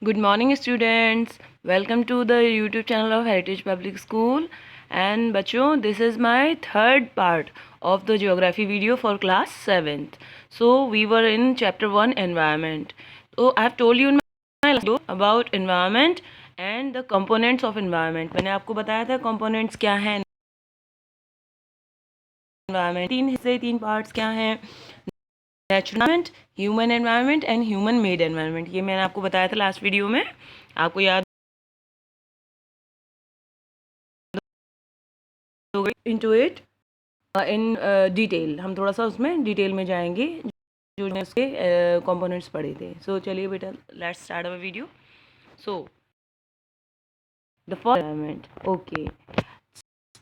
Good morning students. Welcome to the YouTube channel of Heritage Public School. And बच्चों, this is my third part of the geography video for class 7th. So we were in chapter 1 environment. So I have told you in my last video about environment and the components of environment. मैंने आपको बताया था components क्या हैं environment, तीन हिस्से, तीन parts क्या हैं, natural environment, human environment and human made environment. ये मैंने आपको बताया था लास्ट वीडियो में. आपको याद हो गई इनटू इट इन डिटेल. हम थोड़ा सा उसमें डिटेल में जाएंगे जो उसके कंपोनेंट्स पढ़े थे. सो चलिए बेटा, let's start our video. So the first environment. Okay,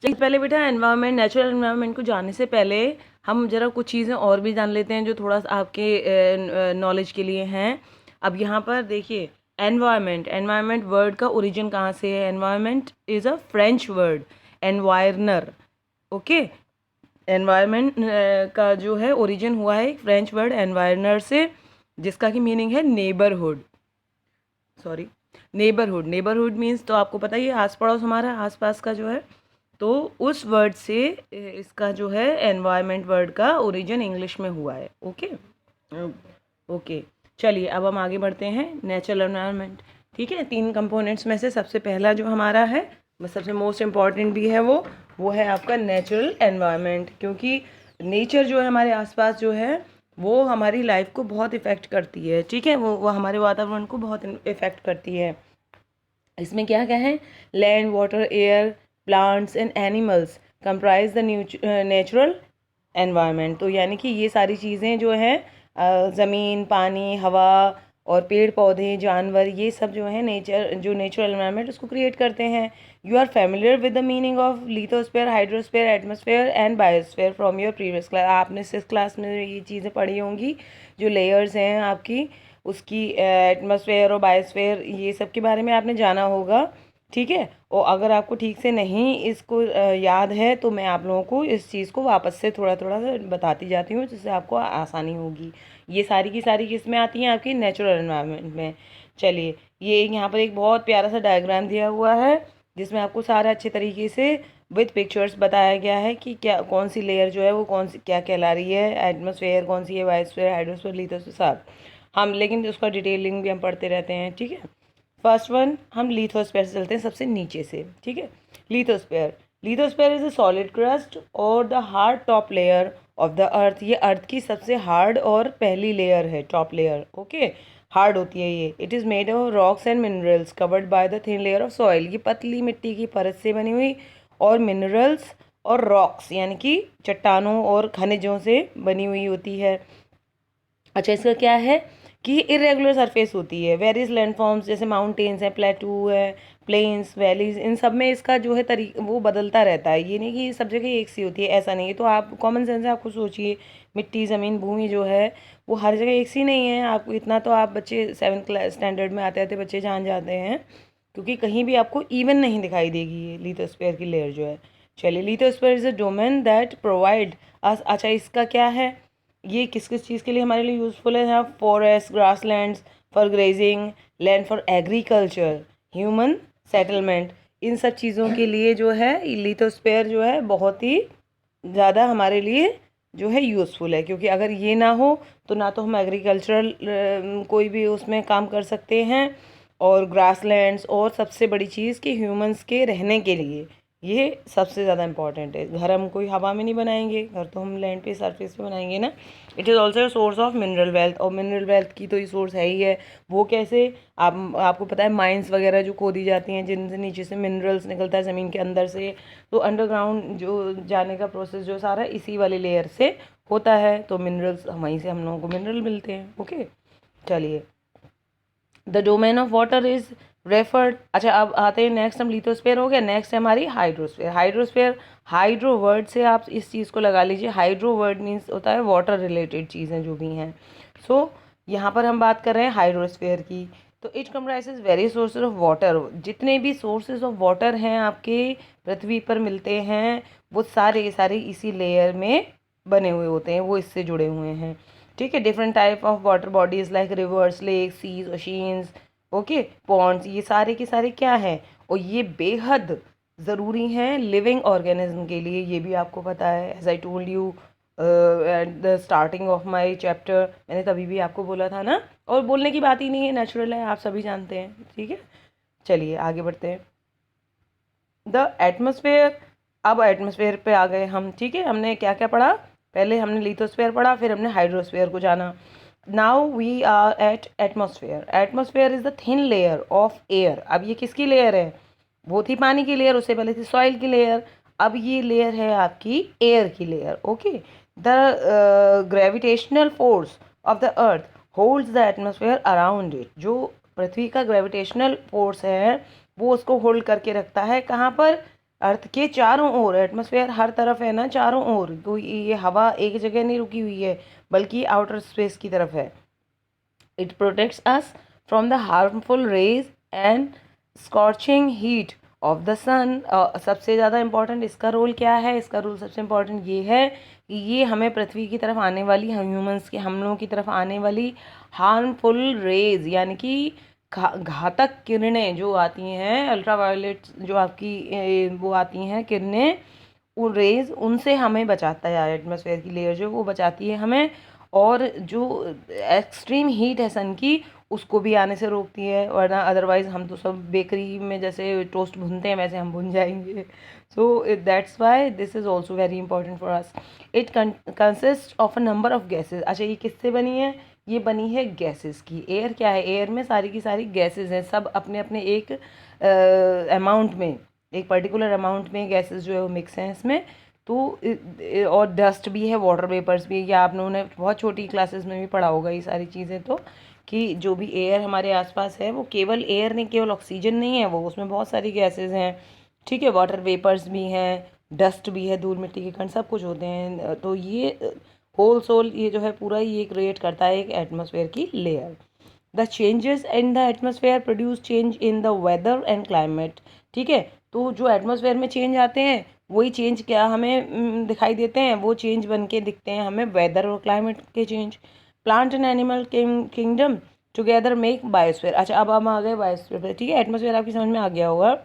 पहले बेटा एनवायरनमेंट, नेचुरल एनवायरनमेंट को जानने से पहले हम जरा कुछ चीज़ें और भी जान लेते हैं जो थोड़ा सा आपके नॉलेज के लिए हैं. अब यहाँ पर देखिए, एनवायरनमेंट, एनवायरनमेंट वर्ड का ओरिजिन कहाँ से है? Environment is a French word, environner. Okay, environment का जो है ओरिजिन हुआ है एक फ्रेंच वर्ड एनवायरनर से, जिसका की मीनिंग है neighbourhood. Sorry, neighbourhood. Neighbourhood means तो आपको पता ही है, आस पड़ोस, हमारा आसपास का जो है. तो उस वर्ड से इसका जो है एनवायरनमेंट वर्ड का ओरिजिन इंग्लिश में हुआ है. ओके ओके, चलिए अब हम आगे बढ़ते हैं. नेचुरल एनवायरनमेंट, ठीक है. तीन कंपोनेंट्स में से सबसे पहला जो हमारा है, सबसे मोस्ट इम्पॉर्टेंट भी है, वो है आपका नेचुरल एनवायरनमेंट. क्योंकि नेचर जो है हमारे आसपास जो है वो हमारी लाइफ को बहुत इफ़ेक्ट करती है. ठीक है, वो हमारे वातावरण को बहुत इफ़ेक्ट करती है. इसमें क्या क्या है? Land, water, air, plants and animals comprise the natural environment. तो यानी कि ये सारी चीज़ें जो हैं, ज़मीन, पानी, हवा और पेड़ पौधे, जानवर, ये सब जो है नेचर, जो नेचुरल एनवायरनमेंट उसको क्रिएट करते हैं. You are familiar with the meaning of lithosphere, hydrosphere, atmosphere and biosphere from your previous class. आपने 6th क्लास में ये चीज़ें पढ़ी होंगी, जो लेयर्स हैं आपकी, उसकी एटमॉस्फेयर और बायोस्फेयर, ये सब के बारे में आपने जाना होगा. ठीक है, और अगर आपको ठीक से नहीं इसको याद है तो मैं आप लोगों को इस चीज़ को वापस से थोड़ा थोड़ा सा बताती जाती हूँ, जिससे आपको आसानी होगी. ये सारी की सारी किस में आती हैं? आपकी नेचुरल एनवायरनमेंट में. चलिए, ये यहाँ पर एक बहुत प्यारा सा डायग्राम दिया हुआ है, जिसमें आपको सारा अच्छे तरीके से विद पिक्चर्स बताया गया है कि क्या, कौन सी लेयर जो है वो कौन सी क्या कहला रही है, एटमॉस्फेयर कौन सी है, बायोस्फेयर, हाइड्रोस्फेयर, लिथोस्फेयर, सब हम, लेकिन उसका डिटेलिंग भी हम पढ़ते रहते हैं. ठीक है, फर्स्ट वन हम लिथोस्फेयर से चलते हैं, सबसे नीचे से. ठीक है, lithosphere. Lithosphere is a solid crust और the hard top layer of the earth. ये अर्थ की सबसे हार्ड और पहली लेयर है, टॉप लेयर. ओके, हार्ड होती है ये. It is made of rocks and minerals covered by the thin layer of soil. ये पतली मिट्टी की परत से बनी हुई और मिनरल्स और रॉक्स यानी कि चट्टानों और खनिजों से बनी हुई होती है. अच्छा, इसका क्या है कि इरेगुलर सरफेस होती है. वेरियस लैंडफॉर्म्स जैसे माउंटेन्स हैं, प्लेटू है, प्लेन्स, वैलीज, इन सब में इसका जो है वो बदलता रहता है. ये नहीं कि सब जगह एक सी होती है, ऐसा नहीं है. तो आप कॉमन सेंस से आपको सोचिए, मिट्टी, ज़मीन, भूमि जो है वो हर जगह एक सी नहीं है. आपको इतना तो आप बच्चे 7th क्लास स्टैंडर्ड में आते आते बच्चे जान जाते हैं, क्योंकि कहीं भी आपको इवन नहीं दिखाई देगी ये लिथोस्फेयर की लेयर जो है. चलिए, lithosphere is a domain that provide us. अच्छा, इसका क्या है? ये किस किस चीज़ के लिए हमारे लिए यूज़फुल है? यहाँ forest, grasslands for grazing, land for agriculture, human settlement, इन सब चीज़ों के लिए जो है लिथोस्फेयर जो है बहुत ही ज़्यादा हमारे लिए जो है यूज़फुल है. क्योंकि अगर ये ना हो तो ना तो हम एग्रीकल्चरल कोई भी उसमें काम कर सकते हैं, और ग्रासलैंड्स, और सबसे बड़ी चीज़ कि ह्यूमंस के रहने के लिए ये सबसे ज़्यादा इंपॉर्टेंट है. घर हम कोई हवा में नहीं बनाएंगे, घर तो हम लैंड पे, सरफेस पे बनाएंगे ना. It is also source of mineral wealth, और मिनरल वेल्थ की तो ये सोर्स है ही है. वो कैसे? आपको पता है, माइंस वगैरह जो खोदी जाती हैं, जिनसे नीचे से मिनरल्स निकलता है ज़मीन के अंदर से, तो अंडरग्राउंड जो जाने का प्रोसेस जो सारा इसी वाली लेयर से होता है. तो मिनरल्स, वहीं से हम लोगों को मिनरल मिलते हैं. ओके, चलिए, the domain of water is referred. अच्छा, अब आते हैं नेक्स्ट, हम लिथोस्फेयर हो गया, नेक्स्ट है हमारी हाइड्रोस्फेयर. हाइड्रोस्फेयर, हाइड्रो वर्ड से आप इस चीज़ को लगा लीजिए. हाइड्रो वर्ड मीन्स होता है वाटर रिलेटेड चीज़ें जो भी हैं. सो यहाँ पर हम बात कर रहे हैं हाइड्रोस्फेयर की. तो it comprises various sources of water. जितने भी सोर्सेज ऑफ वाटर हैं आपके पृथ्वी पर मिलते हैं, वो सारे के सारे इसी लेयर में बने हुए होते हैं, वो इससे जुड़े हुए हैं. ठीक है, different type of water bodies like rivers, lake, seas, oceans, okay, ponds, ये सारे के सारे क्या हैं, और ये बेहद ज़रूरी हैं लिविंग ऑर्गेनिज्म के लिए, ये भी आपको पता है। As I told you at the starting of my chapter, मैंने तभी भी आपको बोला था ना, और बोलने की बात ही नहीं है, नेचुरल है, आप सभी जानते हैं। ठीक है, चलिए आगे बढ़ते हैं। द एटमोसफेयर, अब एटमोसफेयर पे आ गए हम। ठीक है, हमने क्या क्या पढ़ा, पहले हमने लिथोस्फेयर पढ़ा, फिर हमने हाइड्रोस्फेयर को जाना। Now we are at atmosphere. Atmosphere is the thin layer of air. अब ये किसकी लेयर है, वो थी पानी की लेयर, उससे पहले थी सॉइल की लेयर, अब ये लेयर है आपकी एयर की layer. Okay, the gravitational force of the earth holds the atmosphere around it. जो पृथ्वी का ग्रेविटेशनल फोर्स है वो उसको होल्ड करके रखता है, कहाँ पर, अर्थ के चारों ओर। एटमॉस्फेयर हर तरफ है ना, चारों ओर, कोई ये हवा एक जगह नहीं रुकी हुई है, बल्कि आउटर स्पेस की तरफ है। It protects us from the harmful rays and scorching heat of the sun. सबसे ज़्यादा इम्पॉर्टेंट इसका रोल क्या है, इसका रोल सबसे इम्पॉर्टेंट ये है कि ये हमें पृथ्वी की तरफ आने वाली, हम ह्यूमंस के, हम लोगों की तरफ आने वाली हार्मफुल रेज, यानी कि घातक किरणें जो आती हैं, अल्ट्रावायलेट जो आपकी वो आती हैं किरणें, वो रेज, उनसे हमें बचाता है। एटमॉस्फेयर की लेयर जो वो बचाती है हमें, और जो एक्सट्रीम हीट है सन की, उसको भी आने से रोकती है, वरना अदरवाइज हम तो सब बेकरी में जैसे टोस्ट भूनते हैं वैसे हम भून जाएंगे। So that's why this is also very important for us. It consist of a number of gases. अच्छा, ये किससे बनी है, ये बनी है गैसेस की। एयर क्या है, एयर में सारी की सारी गैसेस हैं, सब अपने अपने एक अमाउंट में, एक पर्टिकुलर अमाउंट में गैसेस जो है वो मिक्स हैं इसमें। तो और डस्ट भी है, वाटर वेपर्स भी है, या आप लोगों ने बहुत छोटी क्लासेस में भी पढ़ा होगा ये सारी चीज़ें, तो कि जो भी एयर हमारे आसपास है वो केवल एयर नहीं, केवल ऑक्सीजन नहीं है वो, उसमें बहुत सारी गैसेस हैं। ठीक है, वाटर वेपर्स भी हैं, डस्ट भी है, धूल मिट्टी के कण सब कुछ होते हैं। तो ये होल सोल ये जो है पूरा ये क्रिएट करता है एक एटमॉस्फेयर की layer. The changes in the atmosphere produce change in the weather and climate. ठीक है, तो जो एटमॉस्फेयर में चेंज आते हैं वही चेंज क्या हमें दिखाई देते हैं, वो चेंज बन के दिखते हैं हमें वेदर और क्लाइमेट के change. Plant and animal kingdom together make biosphere. अच्छा, अब हम आ गए बायोस्फेयर पे। ठीक है, एटमॉस्फेयर आपकी समझ में आ गया होगा।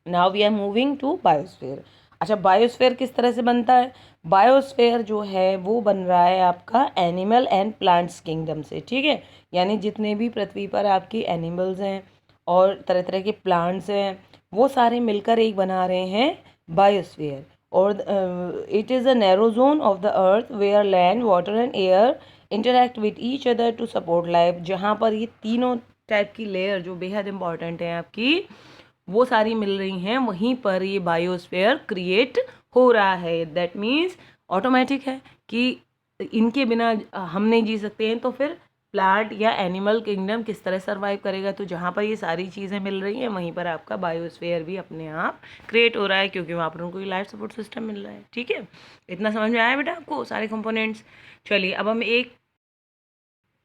Now we are moving to biosphere. अच्छा, बायोस्फेयर किस तरह से बनता है, बायोस्फेयर जो है वो बन रहा है आपका एनिमल एंड प्लांट्स किंगडम से। ठीक है, यानी जितने भी पृथ्वी पर आपकी एनिमल्स हैं और तरह तरह के प्लांट्स हैं, वो सारे मिलकर एक बना रहे हैं बायोस्फेयर। और it is a narrow zone of the earth where land, water and air interact with each other to support life. जहाँ पर ये तीनों टाइप की लेयर जो बेहद इंपॉर्टेंट है आपकी, वो सारी मिल रही हैं, वहीं पर ये बायोस्फेयर क्रिएट हो रहा है। दैट मीन्स ऑटोमेटिक है कि इनके बिना हम नहीं जी सकते हैं, तो फिर प्लांट या एनिमल किंगडम किस तरह सर्वाइव करेगा। तो जहाँ पर ये सारी चीज़ें मिल रही हैं वहीं पर आपका बायोस्फेयर भी अपने आप क्रिएट हो रहा है, क्योंकि वहाँ पर उनको लाइफ सपोर्ट सिस्टम मिल रहा है। ठीक है, इतना समझ में आया बेटा आपको सारे कंपोनेंट्स। चलिए अब हम एक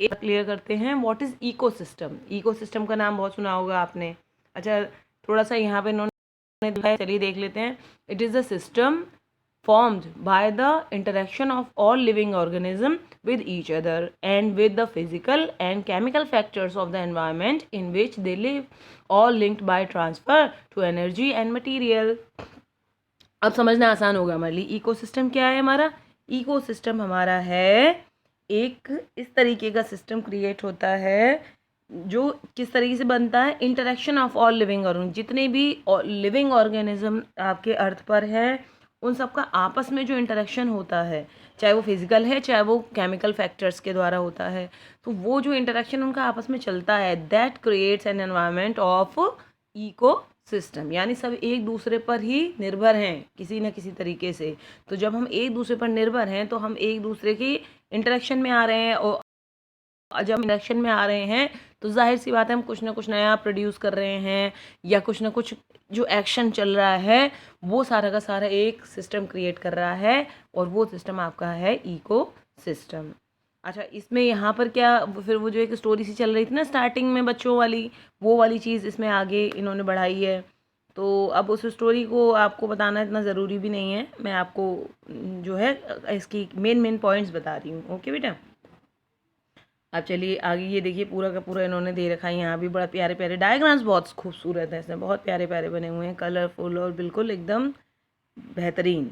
क्लियर करते हैं, व्हाट इज़ इकोसिस्टम। इकोसिस्टम का नाम बहुत सुना होगा आपने। अच्छा, थोड़ा सा यहाँ पे इन्होंने दिखाया, चलिए देख लेते हैं। It is a system formed by the interaction of all living organisms with each other and with the physical and chemical factors of the environment in which they live, all linked by transfer to energy and material। अब समझना आसान होगा हमारे लिए। Ecosystem क्या है हमारा, ecosystem हमारा है एक इस तरीके का सिस्टम क्रिएट होता है जो किस तरीके से बनता है, interaction of all living organism, जितने भी लिविंग ऑर्गेनिज्म आपके अर्थ पर है उन सबका आपस में जो इंटरेक्शन होता है, चाहे वो फिजिकल है चाहे वो केमिकल फैक्टर्स के द्वारा होता है, तो वो जो इंटरेक्शन उनका आपस में चलता है, that creates an environment of ecosystem. यानी सब एक दूसरे पर ही निर्भर हैं किसी न किसी तरीके से। तो जब हम एक दूसरे पर निर्भर हैं तो हम एक दूसरे की इंटरेक्शन में आ रहे हैं, और जब इंटरेक्शन में आ रहे हैं तो जाहिर सी बात है हम कुछ ना कुछ नया प्रोड्यूस कर रहे हैं, या कुछ ना कुछ जो एक्शन चल रहा है वो सारा का सारा एक सिस्टम क्रिएट कर रहा है, और वो सिस्टम आपका है इको सिस्टम। अच्छा, इसमें यहाँ पर क्या, फिर वो जो एक स्टोरी सी चल रही थी ना स्टार्टिंग में बच्चों वाली, वो वाली चीज़ इसमें आगे इन्होंने बढ़ाई है। तो अब उस स्टोरी को आपको बताना इतना ज़रूरी भी नहीं है, मैं आपको जो है इसकी मेन पॉइंट्स बता रही हूँ। ओके बेटा, अब चलिए आगे ये देखिए पूरा का पूरा इन्होंने दे रखा है। यहाँ भी बड़ा प्यारे प्यारे डायग्राम्स बहुत खूबसूरत है, इसमें बहुत प्यारे प्यारे बने हुए हैं, कलरफुल और बिल्कुल एकदम बेहतरीन।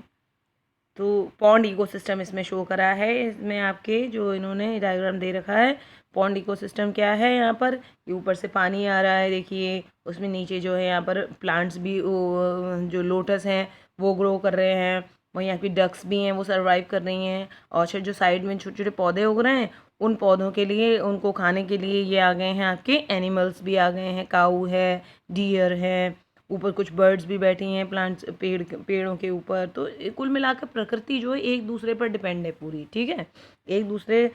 तो पॉन्ड इकोसिस्टम इसमें शो करा है, इसमें आपके जो इन्होंने डायग्राम दे रखा है। पॉन्ड इकोसिस्टम क्या है, यहाँ पर ये ऊपर से पानी आ रहा है देखिए, उसमें नीचे जो है यहाँ पर प्लांट्स भी जो लोटस हैं वो ग्रो कर रहे हैं, वहीं यहाँ की डक्स भी हैं वो सर्वाइव कर रही हैं। और जो साइड में छोटे छोटे पौधे उग रहे हैं, उन पौधों के लिए, उनको खाने के लिए ये आ गए हैं आपके एनिमल्स भी आ गए हैं, काऊ है, डियर है, ऊपर कुछ बर्ड्स भी बैठी हैं प्लांट्स पेड़ों के ऊपर। तो कुल मिलाकर प्रकृति जो है एक दूसरे पर डिपेंड है पूरी, ठीक है। एक दूसरे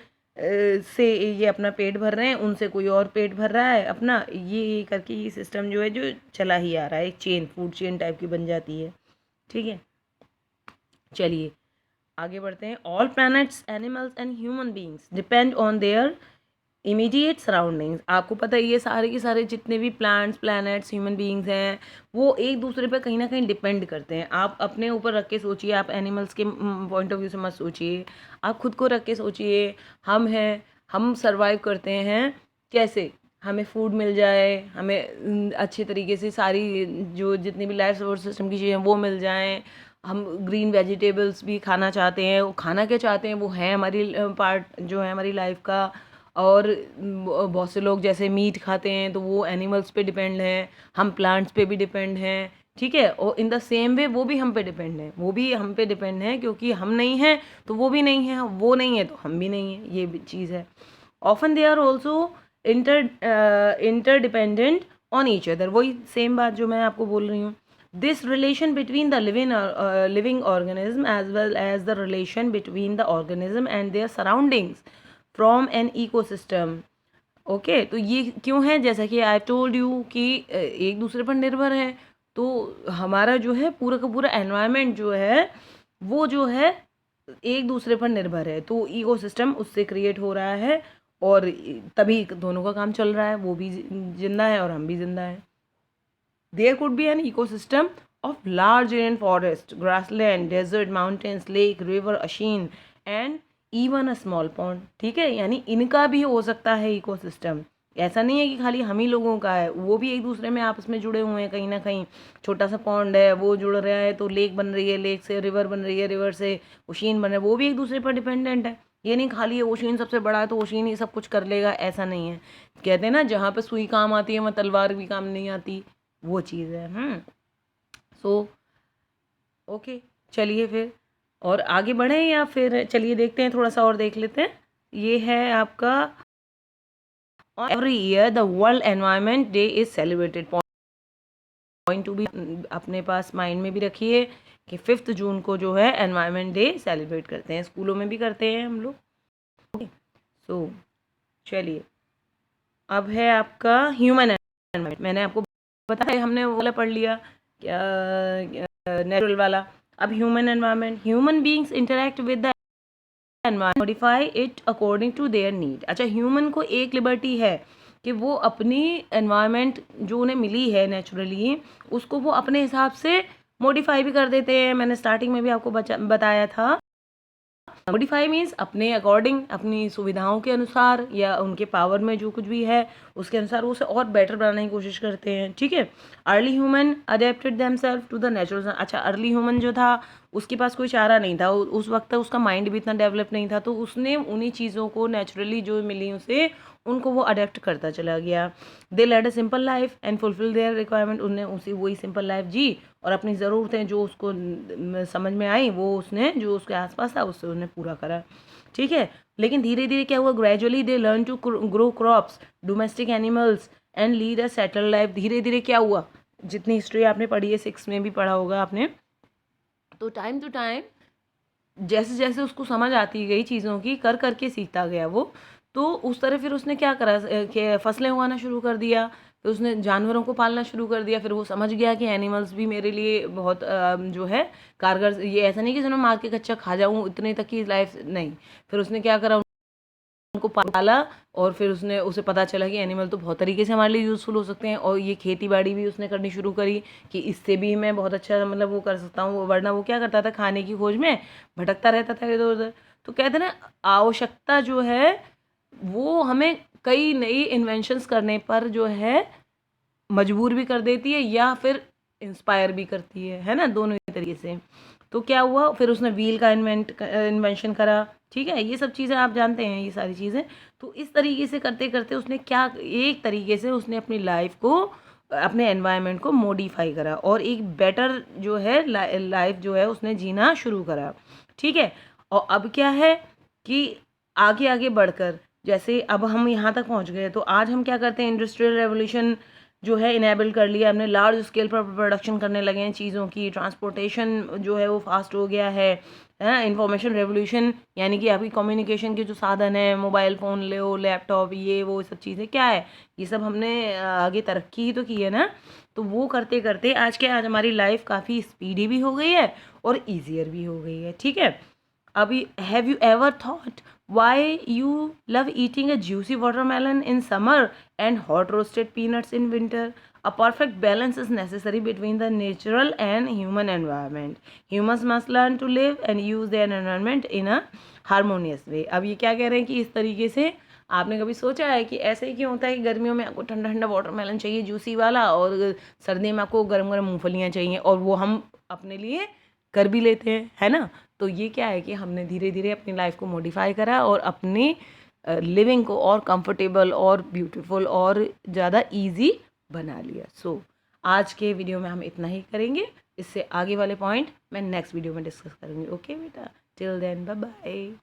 से ये अपना पेट भर रहे हैं, उनसे कोई और पेट भर रहा है अपना, ये करके ये सिस्टम जो है जो चला ही आ रहा है, एक चेन, फूड चेन टाइप की बन जाती है, ठीक है। चलिए आगे बढ़ते हैं। All planets, animals and human beings depend on their immediate surroundings. आपको पता है ये सारे के सारे जितने भी प्लांट्स, प्लैनेट्स, ह्यूमन बीइंग्स हैं, वो एक दूसरे पर कहीं ना कहीं डिपेंड करते हैं। आप अपने ऊपर रख के सोचिए, आप एनिमल्स के पॉइंट ऑफ व्यू से मत सोचिए, आप खुद को रख के सोचिए। हम हैं, हम सरवाइव करते हैं कैसे, हमें फूड मिल जाए, हमें अच्छे तरीके से सारी जो जितनी भी लाइफ सपोर्ट सिस्टम की चीज़ें वो मिल जाएं। हम ग्रीन वेजिटेबल्स भी खाना चाहते हैं, वो खाना क्या चाहते हैं, वो है हमारी पार्ट जो है हमारी लाइफ का। और बहुत से लोग जैसे मीट खाते हैं तो वो एनिमल्स पे डिपेंड हैं, हम प्लांट्स पे भी डिपेंड हैं, ठीक है। और इन द सेम वे वो भी हम पे डिपेंड हैं, वो भी हम पे डिपेंड हैं, क्योंकि हम नहीं हैं तो वो भी नहीं है, वो नहीं है तो हम भी नहीं हैं, ये भी चीज़ है। Often they are also interdependent on each other, वही सेम बात जो मैं आपको बोल रही हूँ। This relation between the living organism as well as the relation between the organism and their surroundings from an ecosystem. Okay, तो ये क्यों है, जैसा कि आई टोल्ड यू कि एक दूसरे पर निर्भर है। तो हमारा जो है पूरा का पूरा एनवायरनमेंट जो है वो जो है एक दूसरे पर निर्भर है, तो इकोसिस्टम उससे क्रिएट हो रहा है और तभी दोनों का काम चल रहा है, वो भी जिंदा है और हम भी जिंदा है। There could be an ecosystem of large rain forest, grassland, desert, mountains, lake, river, ocean and even a small pond, ठीक है। यानी इनका भी हो सकता है इकोसिस्टम, ऐसा नहीं है कि खाली हम ही लोगों का है, वो भी एक दूसरे में आपस में जुड़े हुए हैं कहीं ना कहीं। छोटा सा पॉन्ड है वो जुड़ रहा है तो लेक बन रही है, लेक से रिवर बन रही है, रिवर से ओशियन बन रहा है, वो भी एक दूसरे पर डिपेंडेंट है। ये नहीं खाली ओशियन सबसे बड़ा है तो ओशियन ही सब कुछ कर लेगा, ऐसा नहीं है। कहते हैं ना जहाँ पे सुई काम आती है वहाँ तलवार भी काम नहीं आती, वो चीज़ है। सो ओके, चलिए फिर और आगे बढ़ें या फिर चलिए देखते हैं, थोड़ा सा और देख लेते हैं। ये है आपका every year the world environment day is celebrated. Point two भी अपने पास माइंड में भी रखिए कि 5 जून को जो है एनवायरनमेंट डे सेलिब्रेट करते हैं, स्कूलों में भी करते हैं हम लोग। सो चलिए अब है आपका ह्यूमन एनवायरनमेंट। मैंने आपको बताया, हमने वो वाला पढ़ लिया क्या, नेचुरल वाला। अब human environment, human beings interact with the environment, modify it according to their need. अच्छा, ह्यूमन को एक लिबर्टी है कि वो अपनी एनवायरनमेंट जो उन्हें मिली है नेचुरली, उसको वो अपने हिसाब से मॉडिफाई भी कर देते हैं। मैंने स्टार्टिंग में भी आपको बताया था, मॉडिफाई मीन्स अपने अकॉर्डिंग, अपनी सुविधाओं के अनुसार या उनके पावर में जो कुछ भी है उसके अनुसार वो उसे और बेटर बनाने की कोशिश करते हैं, ठीक है। Early human adapted themselves to the natural. अच्छा, अर्ली ह्यूमन जो था उसके पास कोई चारा नहीं था, उस वक्त उसका माइंड भी इतना डेवलप नहीं था, तो उसने उन्हीं चीज़ों को नेचुरली जो मिली उसे, उनको वो अडेप्ट करता चला गया। They led a simple life and fulfil their requirement, उनने उसी वही सिंपल लाइफ जी और अपनी ज़रूरतें जो उसको समझ में आई वो उसने जो उसके आसपास था उससे उसने पूरा करा, ठीक है। लेकिन धीरे धीरे क्या हुआ, gradually they learn to grow crops, domestic animals and lead a settle life. धीरे धीरे क्या हुआ, जितनी हिस्ट्री आपने पढ़ी है, 6 में भी पढ़ा होगा आपने, तो टाइम टू टाइम जैसे जैसे उसको समझ आती गई चीज़ों की, कर करके सीखता गया वो, तो उस तरह फिर उसने क्या करा कि फसलें उगाना शुरू कर दिया, फिर उसने जानवरों को पालना शुरू कर दिया। फिर वो समझ गया कि एनिमल्स भी मेरे लिए बहुत जो है कारगर, ये ऐसा नहीं कि जिन्होंने मार के कच्चा खा जाऊँ, इतने तक की लाइफ नहीं। फिर उसने क्या करा, उनको पाला और फिर उसने उसे पता चला कि एनिमल तो बहुत तरीके से हमारे लिए यूज़फुल हो सकते हैं, और ये खेती बाड़ी भी उसने करनी शुरू करी कि इससे भी मैं बहुत अच्छा मतलब वो कर सकता हूँ। वरना वो क्या करता था, खाने की खोज में भटकता रहता था इधर उधर। तो कहते हैं ना, आवश्यकता जो है वो हमें कई नई इन्वेंशंस करने पर जो है मजबूर भी कर देती है या फिर इंस्पायर भी करती है ना, दोनों ही तरीके से। तो क्या हुआ, फिर उसने व्हील का इन्वेंशन करा, ठीक है, ये सब चीज़ें आप जानते हैं, ये सारी चीज़ें। तो इस तरीके से करते करते उसने क्या, एक तरीके से उसने अपनी लाइफ को, अपने एनवायरनमेंट को मॉडिफाई करा और एक बेटर जो है लाइफ जो है उसने जीना शुरू करा, ठीक है। और अब क्या है कि आगे आगे बढ़कर जैसे अब हम यहाँ तक पहुँच गए, तो आज हम क्या करते हैं, इंडस्ट्रियल रेवोल्यूशन जो है इनेबल कर लिया हमने, लार्ज स्केल पर प्रोडक्शन करने लगे हैं चीज़ों की, ट्रांसपोर्टेशन जो है वो फास्ट हो गया है, इंफॉर्मेशन रेवोल्यूशन, यानी कि आपकी कम्युनिकेशन के जो साधन है, मोबाइल फ़ोन लो, लैपटॉप, ये वो सब चीज़ें क्या है, ये सब हमने आगे तरक्की ही तो की है ना। तो वो करते करते आज के आज हमारी लाइफ काफ़ी स्पीडी भी हो गई है और ईजियर भी हो गई है, ठीक है। अभी have you ever thought why you love eating a juicy watermelon in summer and hot roasted peanuts in winter? A perfect balance is necessary between the natural and human environment. Humans must learn to live and use their environment in a harmonious way. अब ये क्या कह रहे हैं कि इस तरीके से आपने कभी सोचा है कि ऐसे ही क्यों होता है कि गर्मियों में आपको ठंडा ठंडा वाटरमेलन चाहिए जूसी वाला, और सर्दियों में आपको गर्म गर्म मूंगफलियाँ चाहिए, और वो हम अपने लिए कर भी लेते हैं, है ना। तो ये क्या है कि हमने धीरे धीरे अपनी लाइफ को मॉडिफाई करा और अपनी लिविंग को और कंफर्टेबल और ब्यूटीफुल और ज़्यादा इजी बना लिया। सो आज के वीडियो में हम इतना ही करेंगे, इससे आगे वाले पॉइंट मैं नेक्स्ट वीडियो में डिस्कस करूँगी। ओके बेटा, टिल देन बाय बाय।